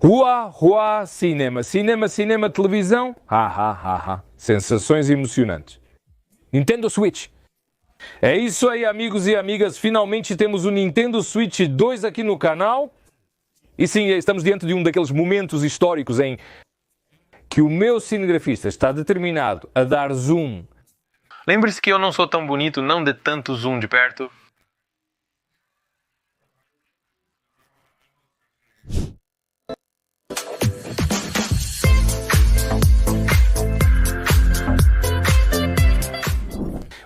Hua, cinema. Cinema, televisão. Sensações emocionantes. Nintendo Switch. É isso aí, amigos e amigas. Finalmente temos o Nintendo Switch 2 aqui no canal. E sim, estamos diante de um daqueles momentos históricos em que o meu cinegrafista está determinado a dar zoom. Lembre-se que eu não sou tão bonito, não dê tanto zoom de perto.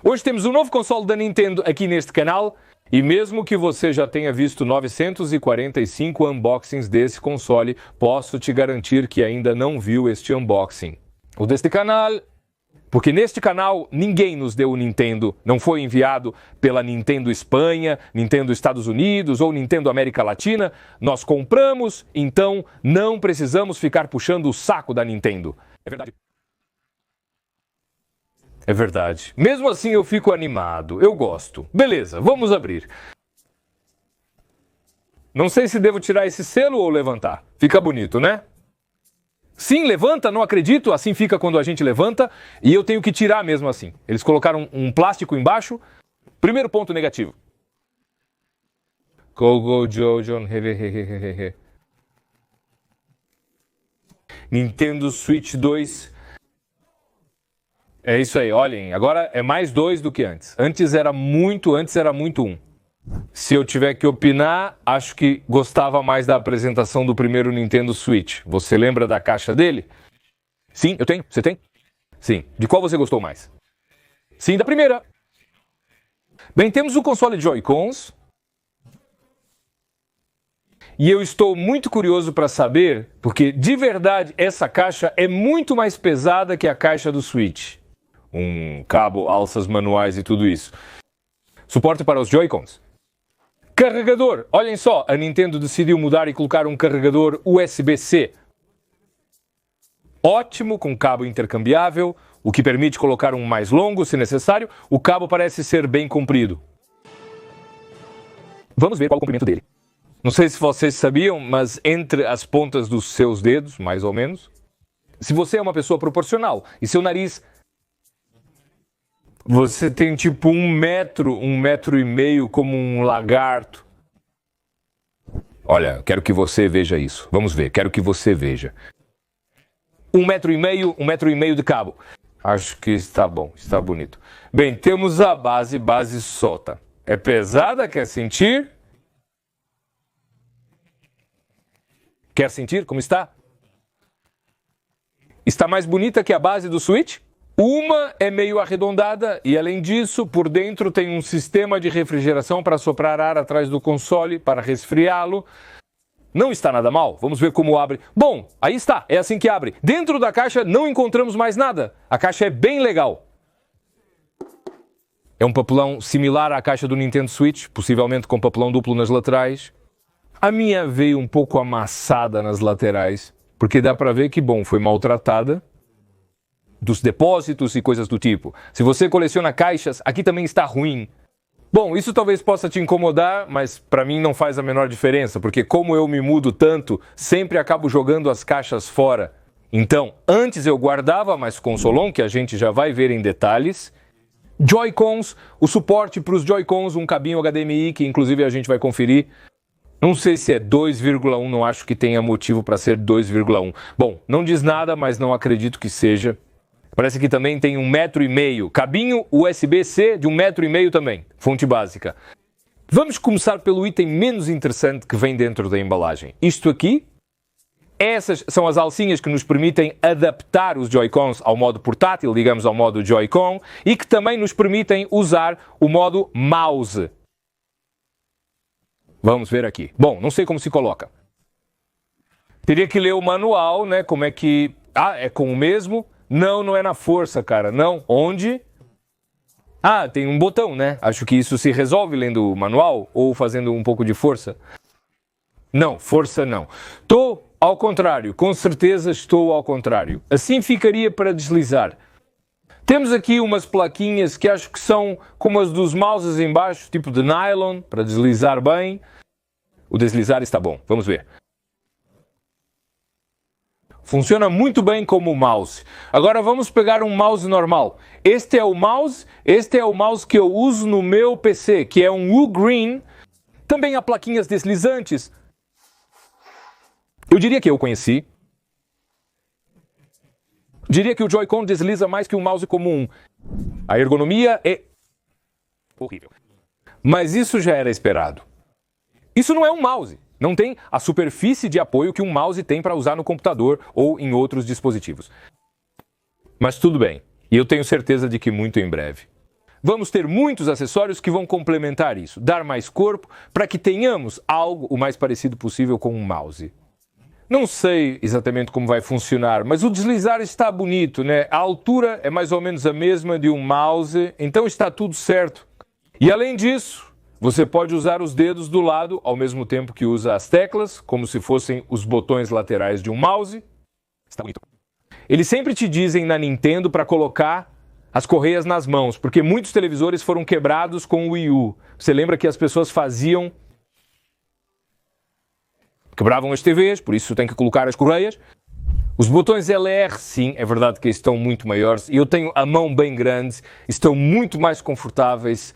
Hoje temos um novo console da Nintendo aqui neste canal e mesmo que você já tenha visto 945 unboxings desse console, posso te garantir que ainda não viu este unboxing. O deste canal, porque neste canal ninguém nos deu o Nintendo, não foi enviado pela Nintendo Espanha, Nintendo Estados Unidos ou Nintendo América Latina, nós compramos, então não precisamos ficar puxando o saco da Nintendo. É verdade. É verdade. Mesmo assim eu fico animado. Eu gosto. Beleza, vamos abrir. Não sei se devo tirar esse selo ou levantar. Fica bonito, né? Sim, levanta, não acredito. Assim fica quando a gente levanta. E eu tenho que tirar mesmo assim. Eles colocaram um plástico embaixo. Primeiro ponto negativo. Go, Jojo. Nintendo Switch 2. É isso aí, olhem, agora é mais 2 do que antes. Antes era muito 1. Se eu tiver que opinar, acho que gostava mais da apresentação do primeiro Nintendo Switch. Você lembra da caixa dele? Sim, eu tenho. Você tem? Sim. De qual você gostou mais? Sim, da primeira. Bem, temos o console Joy-Cons. E eu estou muito curioso para saber, porque de verdade essa caixa é muito mais pesada que a caixa do Switch. Um cabo, alças manuais e tudo isso. Suporte para os Joy-Cons. Carregador. Olhem só, a Nintendo decidiu mudar e colocar um carregador USB-C. Ótimo, com cabo intercambiável, o que permite colocar um mais longo se necessário. O cabo parece ser bem comprido. Vamos ver qual é o comprimento dele. Não sei se vocês sabiam, mas entre as pontas dos seus dedos, mais ou menos, se você é uma pessoa proporcional e seu nariz... Você tem tipo 1 metro e meio como um lagarto. Olha, quero que você veja isso. Vamos ver, quero que você veja. 1 metro e meio de cabo. Acho que está bom, está bonito. Bem, temos a base solta. É pesada, quer sentir? Quer sentir como está? Está mais bonita que a base do Switch? Uma é meio arredondada e, além disso, por dentro tem um sistema de refrigeração para soprar ar atrás do console, para resfriá-lo. Não está nada mal. Vamos ver como abre. Bom, aí está. É assim que abre. Dentro da caixa não encontramos mais nada. A caixa é bem legal. É um papelão similar à caixa do Nintendo Switch, possivelmente com papelão duplo nas laterais. A minha veio um pouco amassada nas laterais, porque dá para ver que, bom, foi maltratada. Dos depósitos e coisas do tipo. Se você coleciona caixas, aqui também está ruim. Bom, isso talvez possa te incomodar, mas para mim não faz a menor diferença, porque como eu me mudo tanto, sempre acabo jogando as caixas fora. Então, antes eu guardava mais consolão, que a gente já vai ver em detalhes. Joy-Cons, o suporte para os Joy-Cons, um cabinho HDMI, que inclusive a gente vai conferir. Não sei se é 2,1, não acho que tenha motivo para ser 2,1. Bom, não diz nada, mas não acredito que seja. Parece que também tem 1,5 metro. Cabinho USB-C de 1,5 metro também. Fonte básica. Vamos começar pelo item menos interessante que vem dentro da embalagem. Isto aqui, essas são as alcinhas que nos permitem adaptar os Joy-Cons ao modo portátil, digamos ao modo Joy-Con, e que também nos permitem usar o modo mouse. Vamos ver aqui. Bom, não sei como se coloca. Teria que ler o manual, né? Como é que... Ah, é com o mesmo... Não, não é na força, cara. Não. Onde? Ah, tem um botão, né? Acho que isso se resolve lendo o manual ou fazendo um pouco de força. Não, força não. Estou ao contrário. Com certeza estou ao contrário. Assim ficaria para deslizar. Temos aqui umas plaquinhas que acho que são como as dos mouses embaixo, tipo de nylon, para deslizar bem. O deslizar está bom. Vamos ver. Funciona muito bem como mouse. Agora vamos pegar um mouse normal. Este é o mouse que eu uso no meu PC, que é um Ugreen. Também há plaquinhas deslizantes. Eu diria que eu conheci. Diria que o Joy-Con desliza mais que um mouse comum. A ergonomia é horrível. Mas isso já era esperado. Isso não é um mouse. Não tem a superfície de apoio que um mouse tem para usar no computador ou em outros dispositivos. Mas tudo bem. E eu tenho certeza de que muito em breve. Vamos ter muitos acessórios que vão complementar isso, dar mais corpo para que tenhamos algo o mais parecido possível com um mouse. Não sei exatamente como vai funcionar, mas o deslizar está bonito, né? A altura é mais ou menos a mesma de um mouse, então está tudo certo. E além disso, você pode usar os dedos do lado ao mesmo tempo que usa as teclas, como se fossem os botões laterais de um mouse. Está bonito. Eles sempre te dizem na Nintendo para colocar as correias nas mãos, porque muitos televisores foram quebrados com o Wii U. Você lembra que as pessoas quebravam as TVs, por isso tem que colocar as correias. Os botões LR, sim, é verdade que estão muito maiores. E eu tenho a mão bem grande, estão muito mais confortáveis.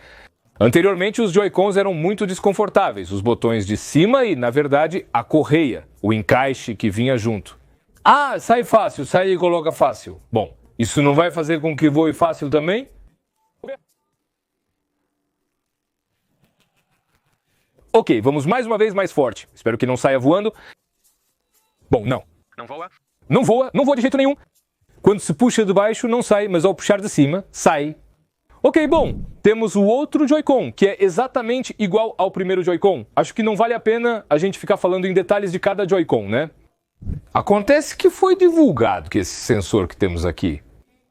Anteriormente, os Joy-Cons eram muito desconfortáveis. Os botões de cima e, na verdade, a correia, o encaixe que vinha junto. Ah, sai fácil, sai e coloca fácil. Bom, isso não vai fazer com que voe fácil também? Ok, vamos mais uma vez mais forte. Espero que não saia voando. Bom, não. Não voa? Não voa de jeito nenhum. Quando se puxa de baixo, não sai, mas ao puxar de cima, sai. Ok, bom, temos o outro Joy-Con, que é exatamente igual ao primeiro Joy-Con. Acho que não vale a pena a gente ficar falando em detalhes de cada Joy-Con, né? Acontece que foi divulgado que esse sensor que temos aqui,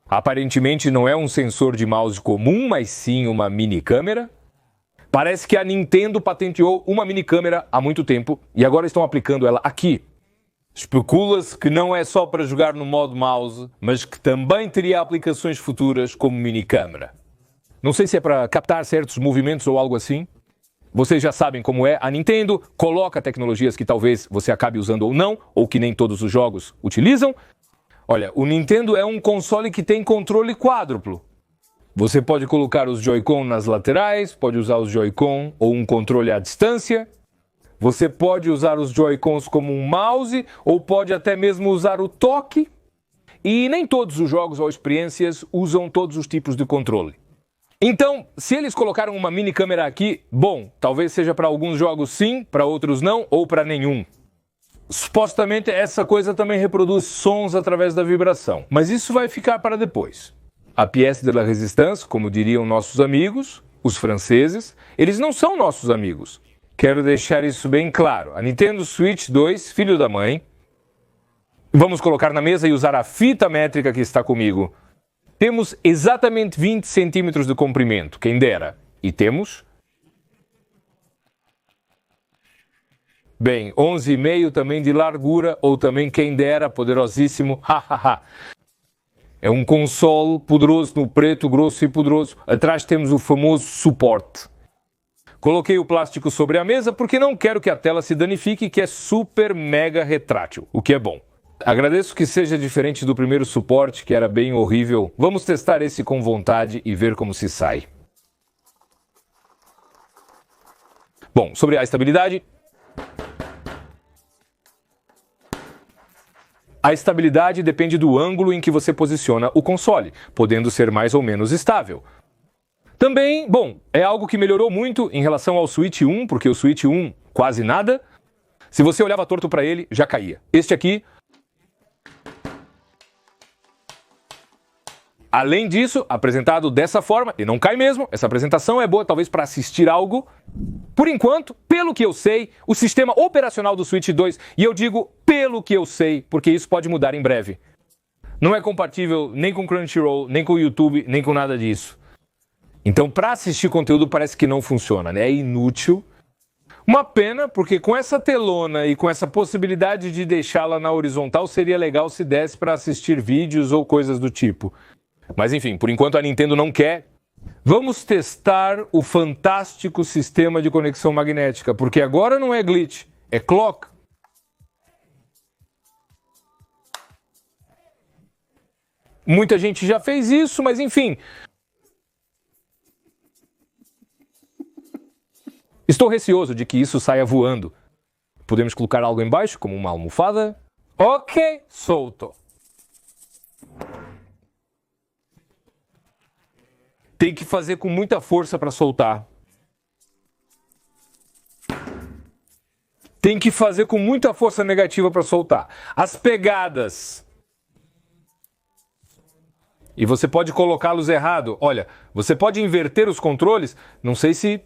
aparentemente não é um sensor de mouse comum, mas sim uma mini câmera. Parece que a Nintendo patenteou uma mini câmera há muito tempo e agora estão aplicando ela aqui. Especula-se que não é só para jogar no modo mouse, mas que também teria aplicações futuras como mini câmera. Não sei se é para captar certos movimentos ou algo assim. Vocês já sabem como é. A Nintendo coloca tecnologias que talvez você acabe usando ou não, ou que nem todos os jogos utilizam. Olha, o Nintendo é um console que tem controle quádruplo. Você pode colocar os Joy-Con nas laterais, pode usar os Joy-Con ou um controle à distância. Você pode usar os Joy-Cons como um mouse, ou pode até mesmo usar o toque. E nem todos os jogos ou experiências usam todos os tipos de controle. Então, se eles colocaram uma mini câmera aqui, bom, talvez seja para alguns jogos sim, para outros não, ou para nenhum. Supostamente essa coisa também reproduz sons através da vibração, mas isso vai ficar para depois. A pièce de la résistance, como diriam nossos amigos, os franceses, eles não são nossos amigos. Quero deixar isso bem claro. A Nintendo Switch 2, filho da mãe, vamos colocar na mesa e usar a fita métrica que está comigo. Temos exatamente 20 centímetros de comprimento, quem dera. E temos... bem, 11,5 também de largura, ou também, quem dera, poderosíssimo, hahaha. É um console poderoso no preto, grosso e poderoso. Atrás temos o famoso suporte. Coloquei o plástico sobre a mesa porque não quero que a tela se danifique, que é super mega retrátil, o que é bom. Agradeço que seja diferente do primeiro suporte, que era bem horrível. Vamos testar esse com vontade e ver como se sai. Bom, sobre a estabilidade... A estabilidade depende do ângulo em que você posiciona o console, podendo ser mais ou menos estável. Também, bom, é algo que melhorou muito em relação ao Switch 1, porque o Switch 1 quase nada. Se você olhava torto para ele, já caía. Este aqui... Além disso, apresentado dessa forma, e não cai mesmo, essa apresentação é boa talvez para assistir algo. Por enquanto, pelo que eu sei, o sistema operacional do Switch 2, e eu digo pelo que eu sei, porque isso pode mudar em breve, não é compatível nem com Crunchyroll, nem com o YouTube, nem com nada disso. Então, para assistir conteúdo parece que não funciona, né? É inútil. Uma pena, porque com essa telona e com essa possibilidade de deixá-la na horizontal, seria legal se desse para assistir vídeos ou coisas do tipo. Mas enfim, por enquanto a Nintendo não quer. Vamos testar o fantástico sistema de conexão magnética, porque agora não é glitch, é clock. Muita gente já fez isso, mas enfim. Estou receoso de que isso saia voando. Podemos colocar algo embaixo, como uma almofada. Ok, solto. Tem que fazer com muita força para soltar. Tem que fazer com muita força negativa para soltar. As pegadas. E você pode colocá-los errado. Olha, você pode inverter os controles. Não sei se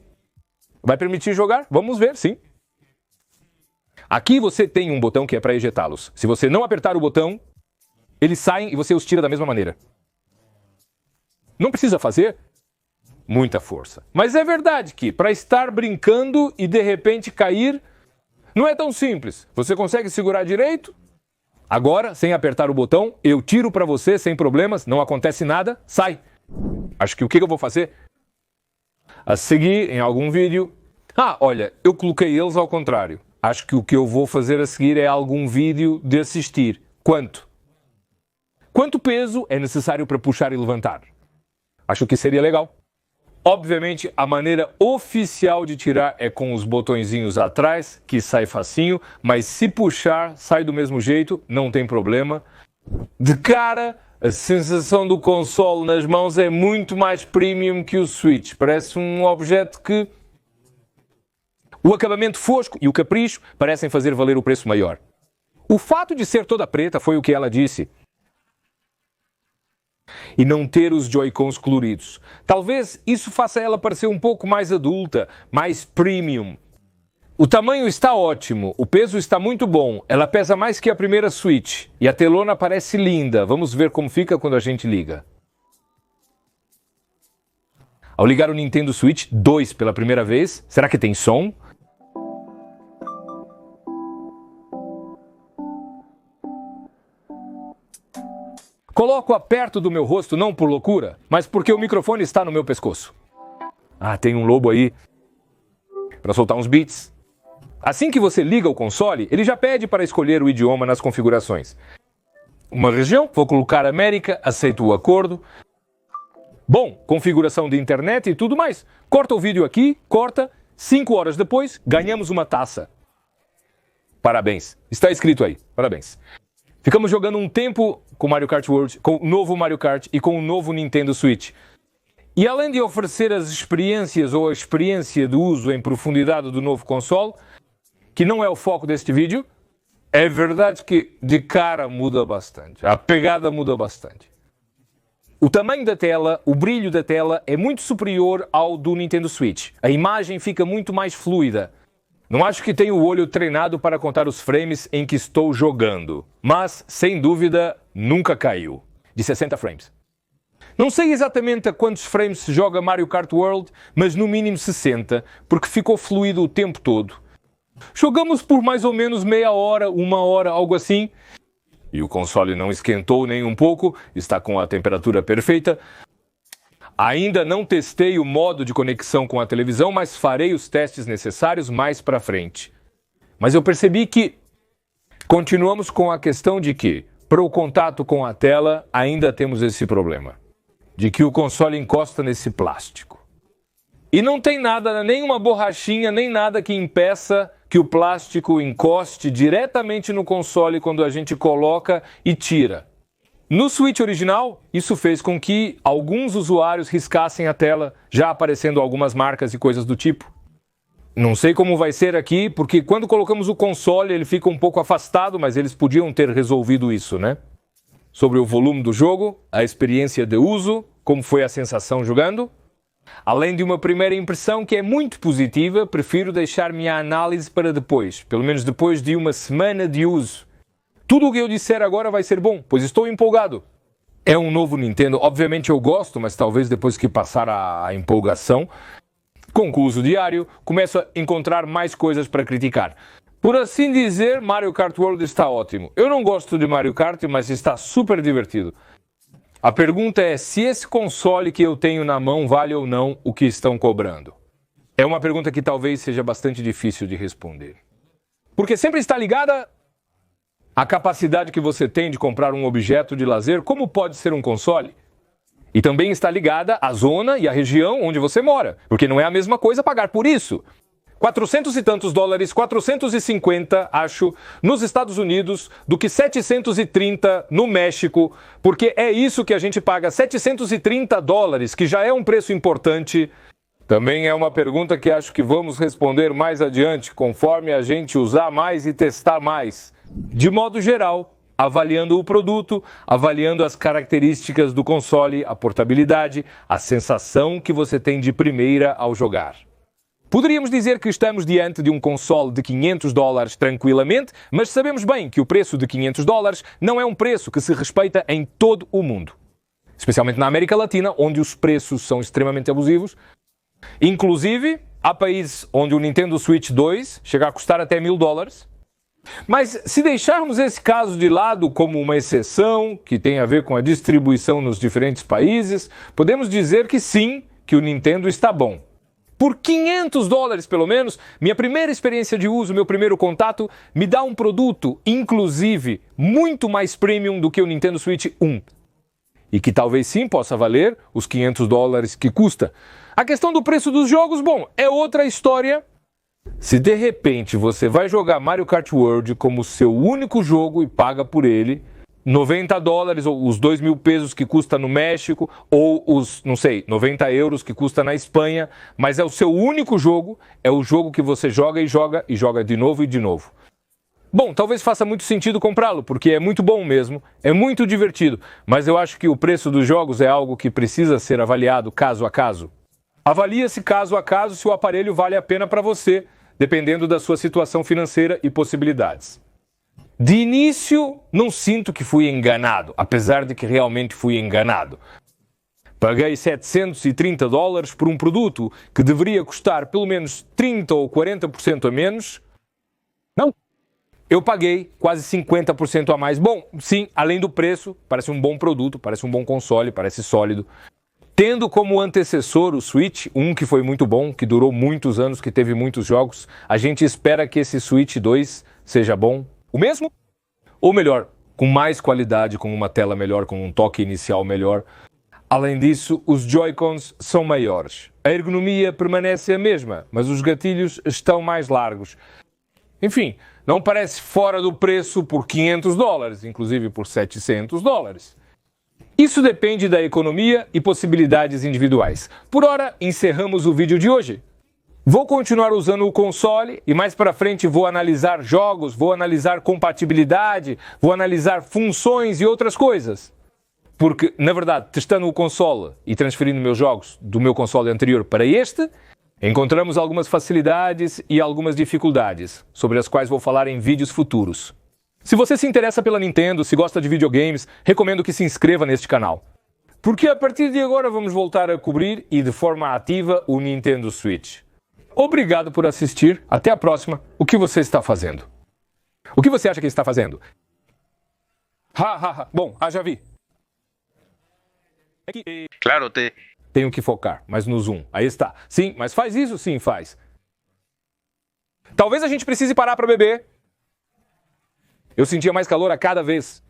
vai permitir jogar. Vamos ver, sim. Aqui você tem um botão que é para ejetá-los. Se você não apertar o botão, eles saem e você os tira da mesma maneira. Não precisa fazer muita força. Mas é verdade que para estar brincando e de repente cair, não é tão simples. Você consegue segurar direito? Agora, sem apertar o botão, eu tiro para você sem problemas, não acontece nada, sai. Acho que o que eu vou fazer? A seguir, em algum vídeo... olha, eu coloquei eles ao contrário. Acho que o que eu vou fazer a seguir é algum vídeo de assistir. Quanto? Quanto peso é necessário para puxar e levantar? Acho que seria legal. Obviamente, a maneira oficial de tirar é com os botõezinhos atrás, que sai facinho, mas se puxar, sai do mesmo jeito, não tem problema. De cara, a sensação do console nas mãos é muito mais premium que o Switch. Parece um objeto que... O acabamento fosco e o capricho parecem fazer valer o preço maior. O fato de ser toda preta foi o que ela disse. E não ter os Joy-Cons coloridos. Talvez isso faça ela parecer um pouco mais adulta, mais premium. O tamanho está ótimo, o peso está muito bom, ela pesa mais que a primeira Switch e a telona parece linda. Vamos ver como fica quando a gente liga. Ao ligar o Nintendo Switch 2 pela primeira vez, será que tem som? Coloco-a perto do meu rosto não por loucura, mas porque o microfone está no meu pescoço. Tem um lobo aí para soltar uns beats. Assim que você liga o console, ele já pede para escolher o idioma nas configurações. Uma região, vou colocar América, aceito o acordo. Bom, configuração de internet e tudo mais. Corta o vídeo aqui, corta, 5 horas depois, ganhamos uma taça. Parabéns. Está escrito aí, parabéns. Ficamos jogando um tempo com Mario Kart World, com o novo Mario Kart e com o novo Nintendo Switch. E além de oferecer as experiências ou a experiência de uso em profundidade do novo console, que não é o foco deste vídeo, é verdade que de cara muda bastante. A pegada muda bastante. O tamanho da tela, o brilho da tela é muito superior ao do Nintendo Switch. A imagem fica muito mais fluida. Não acho que tenho o olho treinado para contar os frames em que estou jogando, mas, sem dúvida, nunca caiu. De 60 frames. Não sei exatamente a quantos frames se joga Mario Kart World, mas no mínimo 60, porque ficou fluido o tempo todo. Jogamos por mais ou menos meia hora, 1 hora, algo assim, e o console não esquentou nem um pouco, está com a temperatura perfeita. Ainda não testei o modo de conexão com a televisão, mas farei os testes necessários mais para frente. Mas eu percebi que continuamos com a questão de que, para o contato com a tela, ainda temos esse problema. De que o console encosta nesse plástico. E não tem nada, nenhuma borrachinha, nem nada que impeça que o plástico encoste diretamente no console quando a gente coloca e tira. No Switch original, isso fez com que alguns usuários riscassem a tela, já aparecendo algumas marcas e coisas do tipo. Não sei como vai ser aqui, porque quando colocamos o console ele fica um pouco afastado, mas eles podiam ter resolvido isso, né? Sobre o volume do jogo, a experiência de uso, como foi a sensação jogando. Além de uma primeira impressão que é muito positiva, prefiro deixar minha análise para depois, pelo menos depois de uma semana de uso. Tudo o que eu disser agora vai ser bom, pois estou empolgado. É um novo Nintendo, obviamente eu gosto, mas talvez depois que passar a empolgação, com o uso diário, começo a encontrar mais coisas para criticar. Por assim dizer, Mario Kart World está ótimo. Eu não gosto de Mario Kart, mas está super divertido. A pergunta é se esse console que eu tenho na mão vale ou não o que estão cobrando. É uma pergunta que talvez seja bastante difícil de responder. Porque sempre está ligada A capacidade que você tem de comprar um objeto de lazer, como pode ser um console? E também está ligada à zona e à região onde você mora, porque não é a mesma coisa pagar por isso. 400 e tantos dólares, 450, acho, nos Estados Unidos, do que 730 no México, porque é isso que a gente paga, 730 dólares, que já é um preço importante. Também é uma pergunta que acho que vamos responder mais adiante, conforme a gente usar mais e testar mais. De modo geral, avaliando o produto, avaliando as características do console, a portabilidade, a sensação que você tem de primeira ao jogar. Poderíamos dizer que estamos diante de um console de 500 dólares tranquilamente, mas sabemos bem que o preço de 500 dólares não é um preço que se respeita em todo o mundo. Especialmente na América Latina, onde os preços são extremamente abusivos. Inclusive, há países onde o Nintendo Switch 2 chega a custar até 1.000 dólares. Mas se deixarmos esse caso de lado como uma exceção, que tem a ver com a distribuição nos diferentes países, podemos dizer que sim, que o Nintendo está bom. Por 500 dólares, pelo menos, minha primeira experiência de uso, meu primeiro contato, me dá um produto, inclusive, muito mais premium do que o Nintendo Switch 1. E que talvez sim possa valer os 500 dólares que custa. A questão do preço dos jogos, bom, é outra história. Se de repente você vai jogar Mario Kart World como seu único jogo e paga por ele 90 dólares, ou os 2.000 pesos que custa no México, ou os, não sei, 90 euros que custa na Espanha, mas é o seu único jogo, é o jogo que você joga e joga de novo e de novo. Bom, talvez faça muito sentido comprá-lo, porque é muito bom mesmo, é muito divertido, mas eu acho que o preço dos jogos é algo que precisa ser avaliado caso a caso. Avalia-se caso a caso se o aparelho vale a pena para você, dependendo da sua situação financeira e possibilidades. De início, não sinto que fui enganado, apesar de que realmente fui enganado. Paguei 730 dólares por um produto que deveria custar pelo menos 30 ou 40% a menos. Não. Eu paguei quase 50% a mais. Bom, sim, além do preço, parece um bom produto, parece um bom console, parece sólido. Tendo como antecessor o Switch, que foi muito bom, que durou muitos anos, que teve muitos jogos, a gente espera que esse Switch 2 seja bom. O mesmo? Ou melhor, com mais qualidade, com uma tela melhor, com um toque inicial melhor. Além disso, os Joy-Cons são maiores. A ergonomia permanece a mesma, mas os gatilhos estão mais largos. Enfim, não parece fora do preço por 500 dólares, inclusive por 700 dólares. Isso depende da economia e possibilidades individuais. Por hora, encerramos o vídeo de hoje. Vou continuar usando o console e mais para frente vou analisar jogos, vou analisar compatibilidade, vou analisar funções e outras coisas. Porque, na verdade, testando o console e transferindo meus jogos do meu console anterior para este, encontramos algumas facilidades e algumas dificuldades, sobre as quais vou falar em vídeos futuros. Se você se interessa pela Nintendo, se gosta de videogames, recomendo que se inscreva neste canal. Porque a partir de agora vamos voltar a cobrir e de forma ativa o Nintendo Switch. Obrigado por assistir. Até a próxima. O que você está fazendo? O que você acha que está fazendo? Bom, já vi. É que... Claro, Tenho que focar, mas no zoom. Aí está. Sim, mas faz isso? Sim, faz. Talvez a gente precise parar para beber. Eu sentia mais calor a cada vez.